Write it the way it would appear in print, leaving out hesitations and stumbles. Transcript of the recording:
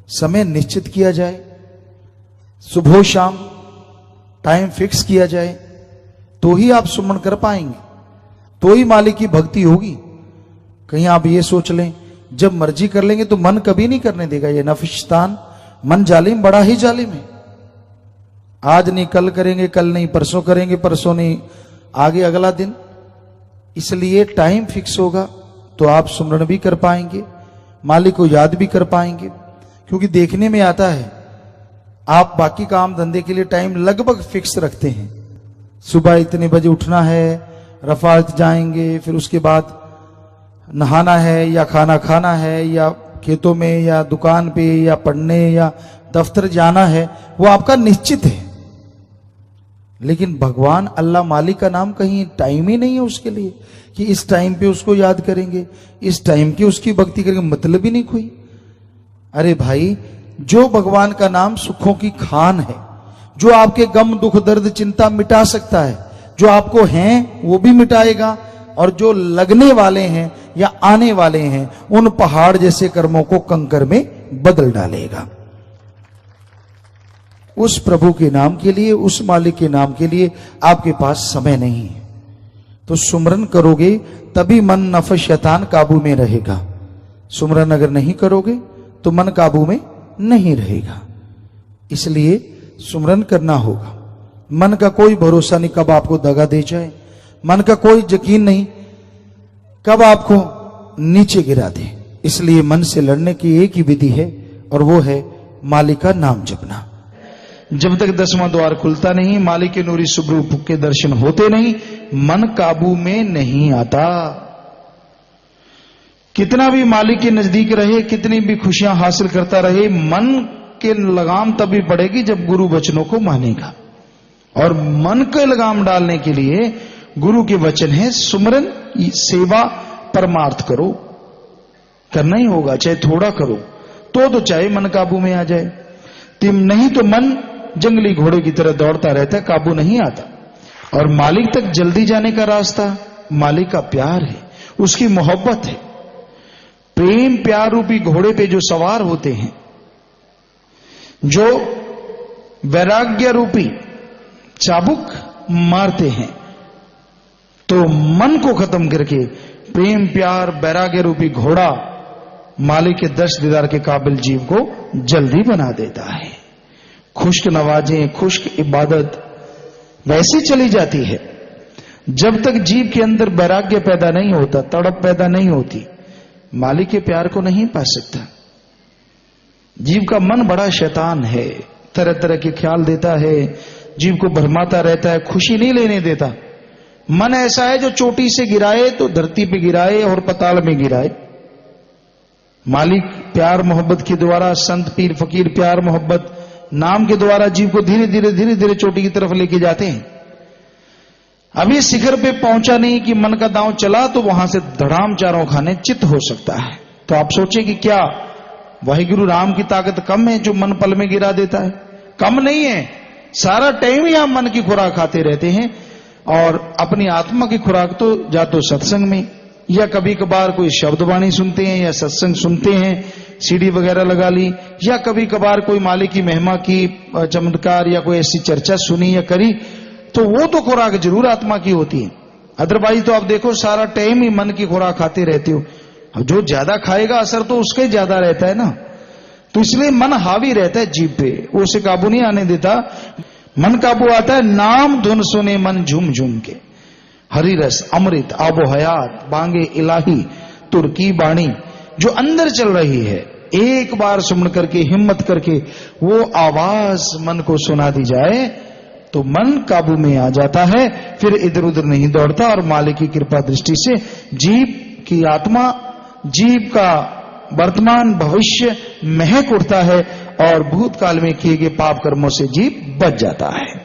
समय निश्चित किया जाए, सुबह शाम टाइम फिक्स किया जाए, तो ही आप सुमन कर पाएंगे, तो ही मालिक की भक्ति होगी। कहीं आप ये सोच लें जब मर्जी कर लेंगे तो मन कभी नहीं करने देगा। ये नफिस्तान, मन जालिम, बड़ा ही जालिम है। आज नहीं कल करेंगे, कल नहीं परसों करेंगे, परसों नहीं आगे अगला दिन। इसलिए टाइम फिक्स होगा तो आप सुमरन भी कर पाएंगे, मालिक को याद भी कर पाएंगे। क्योंकि देखने में आता है आप बाकी काम धंधे के लिए टाइम लगभग फिक्स रखते हैं। सुबह इतने बजे उठना है, रफात जाएंगे, फिर उसके बाद नहाना है या खाना खाना है या खेतों में या दुकान पे या पढ़ने या दफ्तर जाना है, वो आपका निश्चित है। लेकिन भगवान अल्लाह मालिक का नाम कहीं टाइम ही नहीं है उसके लिए कि इस टाइम पे उसको याद करेंगे, इस टाइम की उसकी भक्ति करेंगे, मतलब ही नहीं कोई। अरे भाई, जो भगवान का नाम सुखों की खान है, जो आपके गम दुख दर्द चिंता मिटा सकता है, जो आपको हैं वो भी मिटाएगा, और जो लगने वाले हैं या आने वाले हैं उन पहाड़ जैसे कर्मों को कंकर में बदल डालेगा। उस प्रभु के नाम के लिए, उस मालिक के नाम के लिए आपके पास समय नहीं है। तो सुमरन करोगे तभी मन नफ शैतान काबू में रहेगा। सुमरन अगर नहीं करोगे तो मन काबू में नहीं रहेगा। इसलिए सुमरन करना होगा। मन का कोई भरोसा नहीं कब आपको दगा दे जाए, मन का कोई यकीन नहीं कब आपको नीचे गिरा दे। इसलिए मन से लड़ने की एक ही विधि है और वो है मालिक का नाम जपना। जब तक 10वां द्वार खुलता नहीं, मालिक के नूरी सुब्रूप के दर्शन होते नहीं, मन काबू में नहीं आता। कितना भी मालिक के नजदीक रहे, कितनी भी खुशियां हासिल करता रहे, मन के लगाम तभी पड़ेगी जब गुरु वचनों को मानेगा। और मन के लगाम डालने के लिए गुरु के वचन है सुमरन, सेवा, परमार्थ करो, करना ही होगा, चाहे थोड़ा करो तो चाहे मन काबू में आ जाए। तुम नहीं तो मन जंगली घोड़े की तरह दौड़ता रहता है, काबू नहीं आता। और मालिक तक जल्दी जाने का रास्ता मालिक का प्यार है, उसकी मोहब्बत है। प्रेम प्यार रूपी घोड़े पे जो सवार होते हैं, जो वैराग्य रूपी चाबुक मारते हैं, तो मन को खत्म करके प्रेम प्यार वैराग्य रूपी घोड़ा मालिक के दर्श दीदार के काबिल जीव को जल्दी बना देता है। खुश्क नवाजें, खुश्क इबादत वैसी चली जाती है। जब तक जीव के अंदर वैराग्य पैदा नहीं होता, तड़प पैदा नहीं होती, मालिक के प्यार को नहीं पा सकता। जीव का मन बड़ा शैतान है, तरह तरह के ख्याल देता है, जीव को भरमाता रहता है, खुशी नहीं लेने देता। मन ऐसा है जो चोटी से गिराए तो धरती पे गिराए और पताल में गिराए। मालिक प्यार मोहब्बत के द्वारा, संत पीर फकीर प्यार मोहब्बत नाम के द्वारा जीव को धीरे धीरे चोटी की तरफ लेके जाते हैं। अभी शिखर पे पहुंचा नहीं कि मन का दांव चला तो वहां से धड़ाम चारों खाने चित हो सकता है। तो आप सोचे कि क्या वाहिगुरु राम की ताकत कम है जो मन पल में गिरा देता है? कम नहीं है। सारा टाइम ही आप मन की खुराक खाते रहते हैं, और अपनी आत्मा की खुराक तो या तो सत्संग में, या कभी कभार कोई शब्द वाणी सुनते हैं या सत्संग सुनते हैं, सीडी वगैरह लगा ली, या कभी कभार कोई मालिक की महिमा की चमत्कार या कोई ऐसी चर्चा सुनी या करी, तो वो तो खुराक जरूर आत्मा की होती है। अदरवाइज तो आप देखो सारा टाइम ही मन की खुराक खाते रहते हो। जो ज्यादा खाएगा असर तो उसका ही ज्यादा रहता है ना। तो इसलिए मन हावी रहता है जीव पे, वो उसे काबू नहीं आने देता। मन काबू आता है नाम धुन सुने मन झूम झूम के। हरि रस अमृत आबो हयात बांगे इलाही तुर्की बाणी जो अंदर चल रही है, एक बार सुमन करके हिम्मत करके वो आवाज मन को सुना दी जाए तो मन काबू में आ जाता है, फिर इधर उधर नहीं दौड़ता, और मालिक की कृपा दृष्टि से जीव की आत्मा, जीव का वर्तमान भविष्य महक उठता है और भूतकाल में किए गए पाप कर्मों से जीव बच जाता है।